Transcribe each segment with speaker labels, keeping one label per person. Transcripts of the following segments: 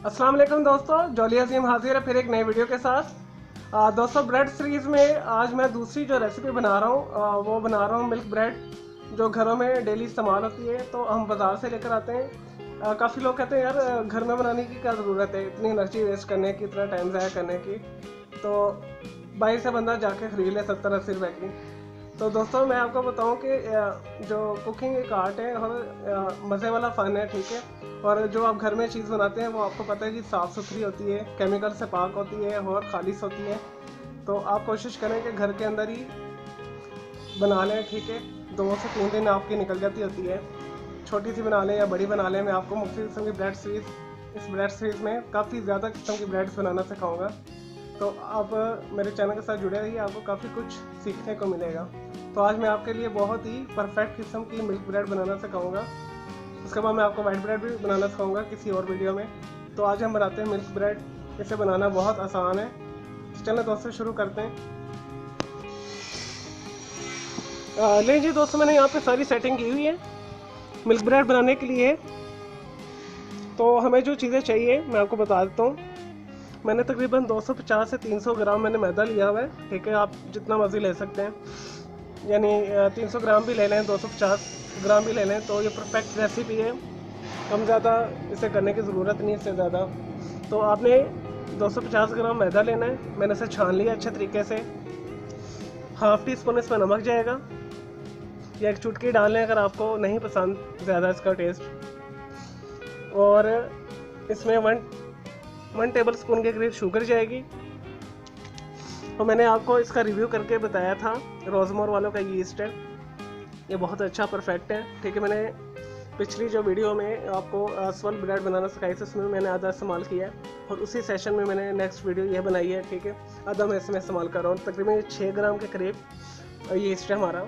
Speaker 1: अस्सलाम वालेकुम दोस्तों, जॉली अजीम हाजिर है फिर एक नई वीडियो के साथ। दोस्तों, ब्रेड सीरीज़ में आज मैं दूसरी जो रेसिपी बना रहा हूँ वो बना रहा हूँ मिल्क ब्रेड, जो घरों में डेली इस्तेमाल होती है। तो हम बाज़ार से लेकर आते हैं। काफ़ी लोग कहते हैं यार घर में बनाने की क्या ज़रूरत है, इतनी एनर्जी वेस्ट करने की, इतना टाइम ज़ाया करने की, तो बाहर से बंदा जाके ख़रीद ले 70-80 रुपए की। तो दोस्तों, मैं आपको बताऊं कि जो कुकिंग एक आर्ट है और मज़े वाला फ़न है, ठीक है। और जो आप घर में चीज़ बनाते हैं वो आपको पता है कि साफ़ सुथरी होती है, केमिकल से पाक होती है और खालिश होती है। तो आप कोशिश करें कि घर के अंदर ही बना लें, ठीक है। 2 से 3 दिन आपकी निकल जाती होती है। छोटी सी बना लें या बड़ी बना लें, मैं आपको मुख्तलिफ किस्म की ब्रेड सीरीज़ इस ब्रेड सीरीज़ में काफ़ी ज़्यादा किस्म की ब्रेड्स बनाना सिखाऊँगा। तो आप मेरे चैनल के साथ जुड़े रहिए, आपको काफ़ी कुछ सीखने को मिलेगा। तो आज मैं आपके लिए बहुत ही परफेक्ट किस्म की मिल्क ब्रेड बनाना सिखाऊंगा। उसके बाद मैं आपको वाइट ब्रेड भी बनाना सिखाऊंगा किसी और वीडियो में। तो आज हम बनाते हैं मिल्क ब्रेड। इसे बनाना बहुत आसान है। तो चलें दोस्तों, शुरू करते हैं। लेकिन जी दोस्तों, मैंने यहाँ पे सारी सेटिंग की हुई है मिल्क ब्रेड बनाने के लिए। तो हमें जो चीज़ें चाहिए मैं आपको बता देता हूँ। मैंने तकरीबन 250 से 300 ग्राम मैंने मैदा लिया हुआ है, ठीक है। आप जितना मर्ज़ी ले सकते हैं, यानी 300 ग्राम भी ले लें, 250 ग्राम भी ले लें, तो ये परफेक्ट रेसिपी है। कम ज़्यादा इसे करने की ज़रूरत नहीं, इससे ज़्यादा। तो आपने 250 ग्राम मैदा लेना है। मैंने इसे छान लिया अच्छे तरीके से। हाफ़ टी स्पून इसमें नमक जाएगा, या एक चुटकी डाल लें अगर आपको नहीं पसंद ज़्यादा इसका टेस्ट। और इसमें वन टेबल स्पून के करीब शुगर जाएगी। और मैंने आपको इसका रिव्यू करके बताया था, रोज़मोर वालों का यीस्ट है, ये बहुत अच्छा परफेक्ट है, ठीक है। मैंने पिछली जो वीडियो में आपको स्वल ब्रेड बनाना सिखाई थी, उसमें मैंने आधा इस्तेमाल किया है। और उसी सेशन में मैंने नेक्स्ट वीडियो ये बनाई है, ठीक है। आधा मैं इसमें इस्तेमाल कर रहा हूँ। तकरीबन 6 ग्राम के करीब यीस्ट है हमारा।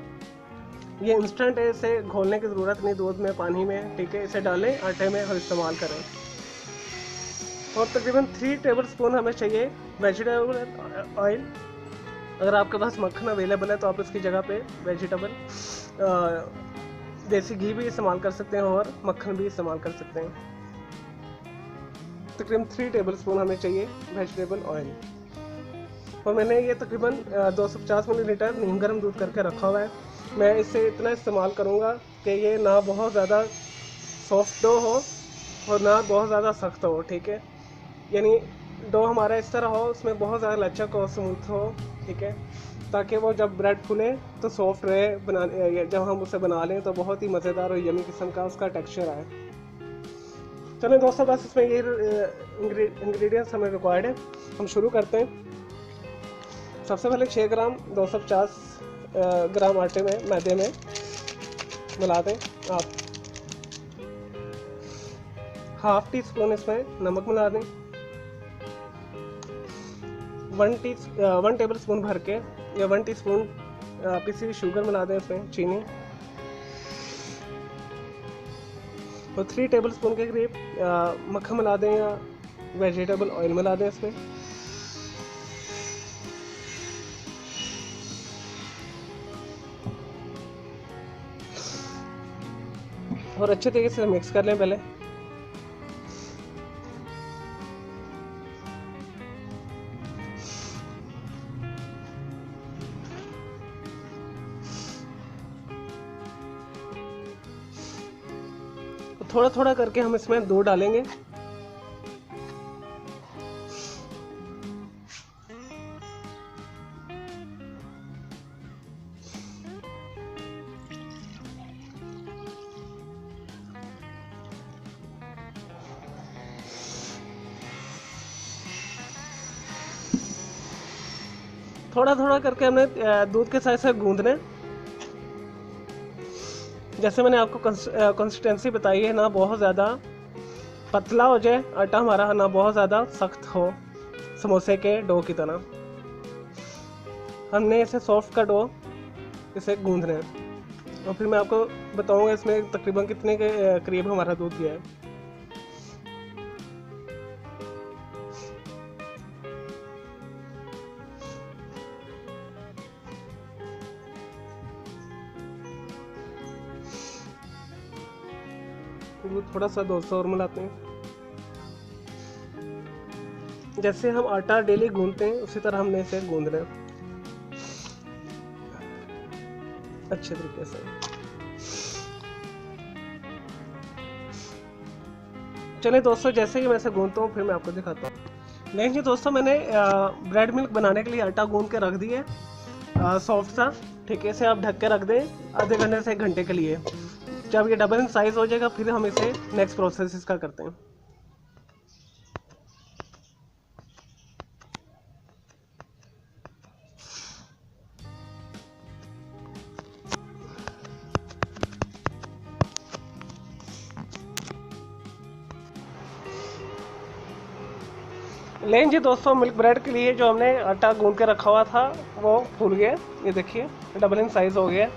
Speaker 1: ये इंस्टेंट है, इसे घोलने की ज़रूरत नहीं, दूध में, पानी में, ठीक है। इसे डालें आटे में और इस्तेमाल करें। और तकरीबन 3 टेबल स्पून हमें चाहिए वेजिटेबल ऑयल। अगर आपके पास मक्खन अवेलेबल है तो आप इसकी जगह पे वेजिटेबल देसी घी भी इस्तेमाल कर सकते हैं और मक्खन भी इस्तेमाल कर सकते हैं। तकरीबन 3 टेबल स्पून हमें चाहिए वेजिटेबल ऑयल। और मैंने ये तकरीबन 250 मिलीलीटर नीम गर्म दूध करके रखा हुआ है। मैं इससे इतना इस्तेमाल करूँगा कि ये ना बहुत ज़्यादा सॉफ्ट डो हो और ना बहुत ज़्यादा सख्त हो, ठीक है। यानी डो हमारा इस तरह हो, उसमें बहुत ज़्यादा लचक हो, स्मूथ हो, ठीक है, ताकि वो जब ब्रेड फूले तो सॉफ्ट रहे। जब हम उसे बना लें तो बहुत ही मज़ेदार और यमी किस्म का उसका टेक्सचर आए। चलें दोस्तों, बस इसमें ये इंग्रेडिएंट्स हमें रिक्वायर्ड है। हम शुरू करते हैं। सबसे पहले 6 ग्राम 250 ग्राम आटे में, मैदे में मिला दें आप। हाफ़ टी स्पून इसमें नमक मिला दें। 1 टेबल स्पून भर के या 1 टीस्पून पिसी हुई शुगर मिला दें इसमें, चीनी। और 3 टेबल स्पून के करीब मक्खन मिला दें या वेजिटेबल ऑयल मिला दें इसमें। और अच्छे तरीके से मिक्स कर लें पहले। थोड़ा थोड़ा करके हम इसमें दूध डालेंगे। थोड़ा थोड़ा करके हमने दूध के साथ साथ गूंदना है। जैसे मैंने आपको कंसिस्टेंसी बताई है, ना बहुत ज़्यादा पतला हो जाए आटा हमारा, ना बहुत ज़्यादा सख्त हो समोसे के डो की तरह। हमने इसे सॉफ्ट का डो इसे गूंदना है। और फिर मैं आपको बताऊंगा इसमें तकरीबन कितने के करीब हमारा दूध गया है। दूध थोड़ा सा 200 और मिलाते हैं। जैसे हम आटा डेली गूंदते हैं उसी तरह हमने इसे गूंदना है अच्छे तरीके से। चलिए दोस्तों, जैसे ही मैं इसे गूंदता हूँ फिर मैं आपको दिखाता हूँ। नहीं जी दोस्तों, मैंने ब्रेड मिल्क बनाने के लिए आटा गूंद के रख दिया है सॉफ्ट सा। ठीक है, इसे आप ढक के रख दें आधे घंटे से 1 घंटे के लिए। जब ये डबल इन साइज हो जाएगा फिर हम इसे नेक्स्ट प्रोसेस इसका करते हैं। लेकिन जी दोस्तों, मिल्क ब्रेड के लिए जो हमने आटा गूंद के रखा हुआ था वो फूल गया। ये देखिए डबल इन साइज हो गया।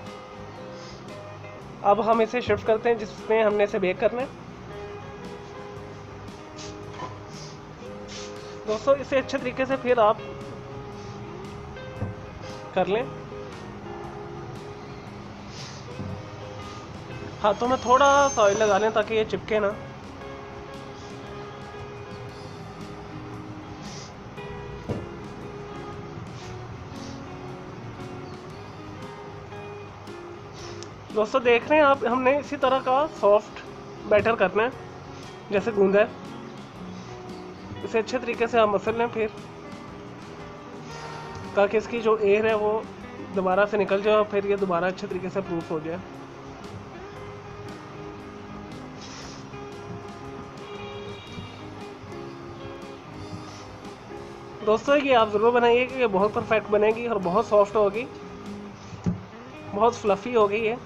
Speaker 1: अब हम इसे शिफ्ट करते हैं जिसमें हमने इसे बेक करना है। दोस्तों इसे अच्छे तरीके से फिर आप कर लें। हाथों में थोड़ा सा ऑयल लगा लें ताकि ये चिपके ना। दोस्तों देख रहे हैं आप, हमने इसी तरह का सॉफ्ट बैटर करना है जैसे गूंदा है। इसे अच्छे तरीके से आप मसल लें फिर, ताकि इसकी जो एयर है वो दोबारा से निकल जाए और फिर ये दोबारा अच्छे तरीके से प्रूफ हो जाए। दोस्तों ये आप ज़रूर बनाइए कि ये बहुत परफेक्ट बनेगी और बहुत सॉफ्ट होगी, बहुत फ्लफ़ी होगी ये।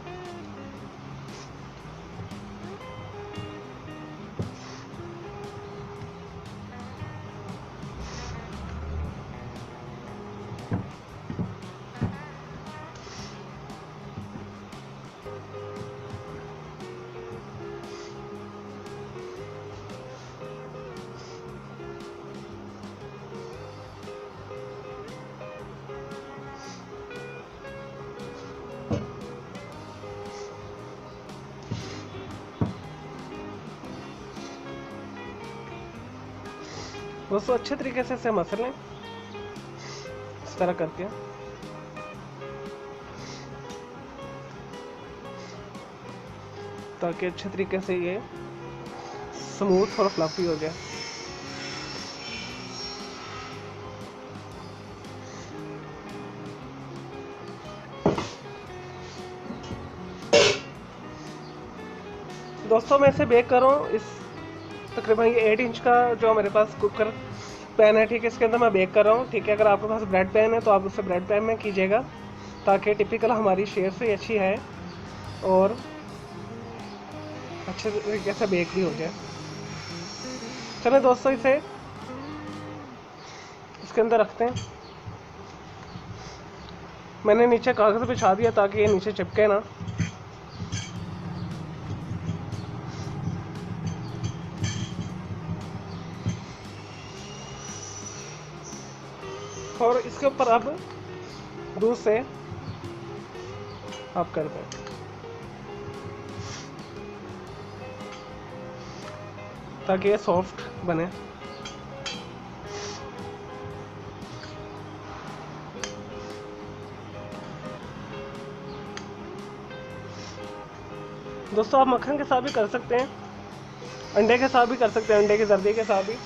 Speaker 1: दोस्तों अच्छे तरीके से इसे मसल लें इस तरह करके। ताकि अच्छे तरीके से ये स्मूथ और फ्लफी हो जाए। दोस्तों मैं इसे बेक कर रहा हूँ इस तकरीबन ये 8 इंच का जो मेरे पास कुकर पैन है। ठीक है, इसके अंदर मैं बेक कर रहा हूँ। ठीक है, अगर आपके पास ब्रेड पैन है तो आप उससे ब्रेड पैन में कीजिएगा ताकि टिपिकल हमारी शेप से अच्छी है और अच्छे तरीके से बेक भी हो जाए। चलिए दोस्तों इसे इसके अंदर रखते हैं। मैंने नीचे कागज़ बिछा दिया ताकि ये नीचे चिपके ना। और इसके ऊपर अब दूध से आप कर दें ताकि ये सॉफ्ट बने। दोस्तों आप मक्खन के साथ भी कर सकते हैं, अंडे के साथ भी कर सकते हैं, अंडे की जर्दी के साथ भी।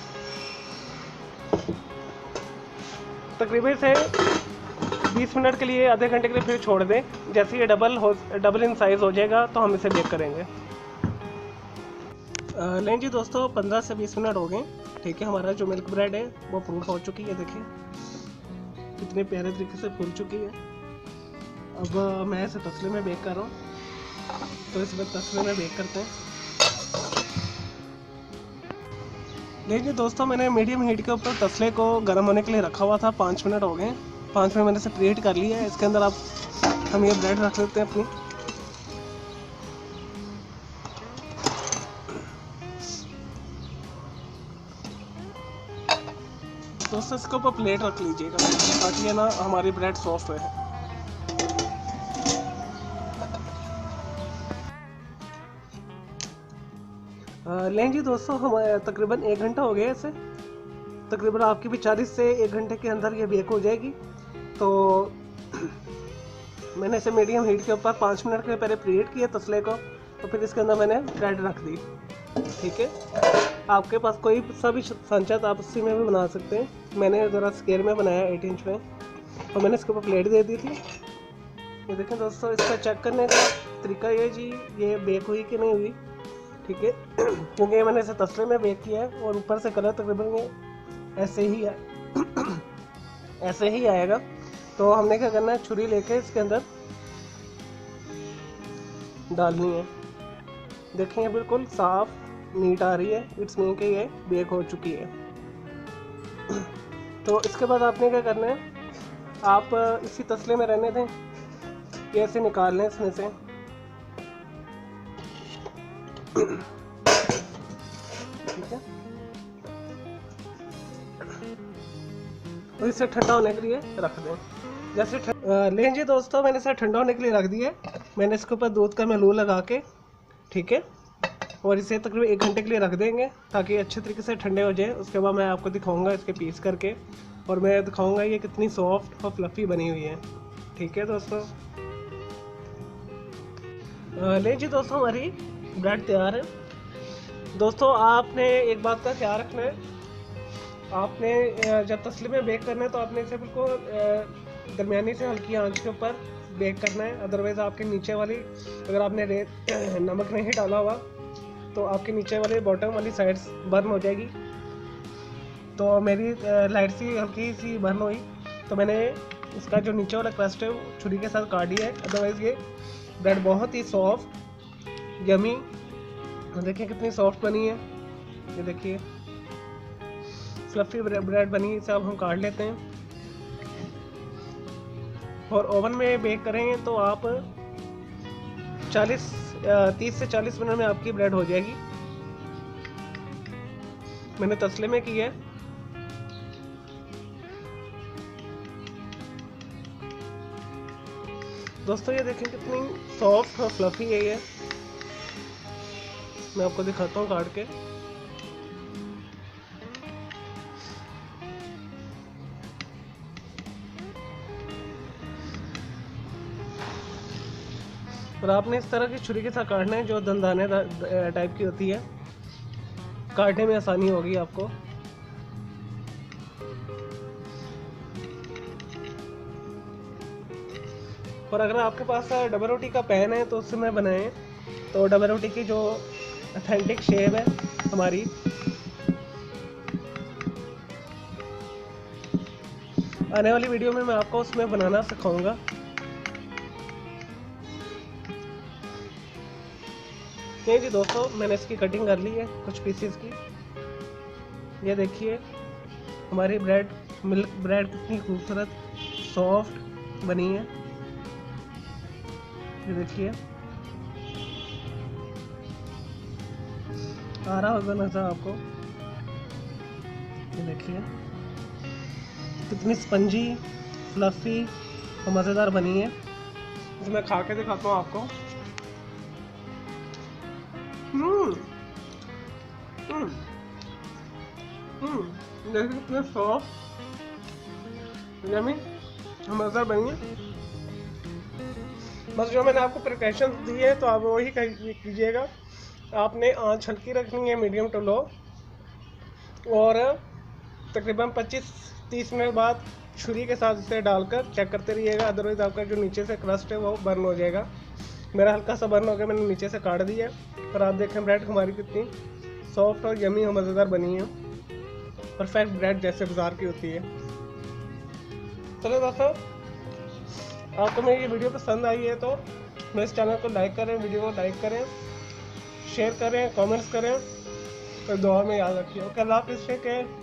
Speaker 1: तकरीबन से 20 मिनट के लिए, आधे घंटे के लिए फिर छोड़ दें। जैसे ये डबल इन साइज़ हो जाएगा तो हम इसे बेक करेंगे। लें जी दोस्तों 15 से 20 मिनट हो गए। ठीक है, हमारा जो मिल्क ब्रेड है वो प्रूफ हो चुकी है। देखिए कितने प्यारे तरीके से फूल चुकी है। अब मैं इसे तसले में बेक कर रहा हूँ, तो इसमें तसले में बेक करते हैं। देखिए दोस्तों मैंने मीडियम हीट के ऊपर तसले को गर्म होने के लिए रखा हुआ था। 5 मिनट हो गए। 5 मिनट मैंने इसे प्रीहीट कर लिया है। इसके अंदर हम ये ब्रेड रख लेते हैं अपनी। दोस्तों इसके ऊपर प्लेट रख लीजिएगा ताकि ये ना हमारी ब्रेड सॉफ्ट रहे। लें जी दोस्तों, हम तकरीबन 1 घंटा हो गया इसे तकरीबन आपकी भी 40 से 1 घंटे के अंदर ये बेक हो जाएगी। तो मैंने इसे मीडियम हीट के ऊपर 5 मिनट के लिए पहले प्रीहीट किया तसले को, तो फिर इसके अंदर मैंने ब्रेड रख दी। ठीक है, आपके पास कोई सा भी सांचा आप उसी में भी बना सकते हैं। मैंने ज़रा स्क्वायर में बनाया 8 इंच में, और मैंने इसके ऊपर प्लेट दे दी थी। ये देखें दोस्तों, इसका चेक करने का तरीका ये जी, ये बेक हुई कि नहीं हुई। ठीक है, क्योंकि मैंने इसे तसले में बेक किया है और ऊपर से कलर तकरीबन ये ऐसे ही है ऐसे ही आएगा। तो हमने क्या करना है, छुरी लेके इसके अंदर डालनी है। देखें बिल्कुल साफ नीट आ रही है, इट्स मीन कि ये बेक हो चुकी है। तो इसके बाद आपने क्या करना है, आप इसी तसले में रहने दें, ये ऐसे निकाल लें इसमें से। ठीक है, और इसे ठंडा होने के लिए रख दें। जैसे लें जी दोस्तों, मैंने इसे ठंडा होने के लिए रख दिया है। मैंने इसके ऊपर दूध का महलूल लगा के, ठीक है, और इसे तकरीबन 1 घंटे के लिए रख देंगे ताकि अच्छे तरीके से ठंडे हो जाए। उसके बाद मैं आपको दिखाऊंगा इसके पीस करके, और मैं दिखाऊंगा ये कितनी सॉफ्ट और फ्लफ़ी बनी हुई है। ठीक है दोस्तों, ले जी दोस्तों, हमारी ब्रेड तैयार है। दोस्तों आपने एक बात का ख्याल रखना है, आपने जब तसले में बेक करना है तो आपने इसे बिल्कुल दरमियानी से हल्की आंच के ऊपर बेक करना है। अदरवाइज़ आपके नीचे वाली, अगर आपने नमक नहीं डाला हुआ तो आपके नीचे वाले बॉटम वाली साइड्स बर्न हो जाएगी। तो मेरी लाइट सी हल्की सी बर्न हुई, तो मैंने इसका जो नीचे वाला क्रस्ट है वो छुरी के साथ काट दिया है। अदरवाइज़ ये ब्रेड बहुत ही सॉफ्ट यमी, देखिए कितनी सॉफ्ट बनी है। ये देखिए फ्लफ़ी ब्रेड बनी। इसे अब हम काट लेते हैं, और ओवन में बेक करेंगे तो आप 30 से 40 मिनट में आपकी ब्रेड हो जाएगी। मैंने तसले में की है। दोस्तों ये देखें कितनी सॉफ्ट और फ्लफ़ी है ये। मैं आपको दिखाता हूँ काट के। और आपने इस तरह की छुरी के साथ काटना है जो दंदाने टाइप की होती है, काटने में आसानी होगी आपको। और अगर आपके पास डबल रोटी का पैन है तो उसमें बनाएं, तो डबल रोटी की जो ऑथेंटिक शेप है हमारी, आने वाली वीडियो में मैं आपको उसमें बनाना सिखाऊंगा। ये जी दोस्तों, मैंने इसकी कटिंग कर ली है कुछ पीसेस की। ये देखिए हमारी मिल्क ब्रेड कितनी खूबसूरत सॉफ्ट बनी है। ये देखिए आ रहा होगा नज़र आपको। ये देखिए कितनी स्पंजी, फ्लफ़ी और मज़ेदार बनी है। इसे मैं खा के दिखाता हूँ आपको। देखिए कितने सॉफ्ट यमी मज़ेदार बनी है। बस जो मैंने आपको प्रिकॉशंस दी है तो आप वही कीजिएगा। आपने आंच हल्की रखनी है, मीडियम टू लो, और तकरीबन 25-30 मिनट बाद छुरी के साथ इसे डालकर चेक करते रहिएगा। अदरवाइज़ आपका जो नीचे से क्रस्ट है वो बर्न हो जाएगा। मेरा हल्का सा बर्न हो गया, मैंने नीचे से काट दिया। और आप देखें ब्रेड हमारी कितनी सॉफ्ट और यमी और मज़ेदार बनी है, परफेक्ट ब्रेड जैसे बाज़ार की होती है। चलो दोस्तों, आपको मेरी ये वीडियो पसंद आई है तो मेरे इस चैनल को लाइक करें, वीडियो को लाइक करें, शेयर करें, कमेंट्स करें, और दुआ में याद रखिए। ओके, अल्लाह हाफ़िज़।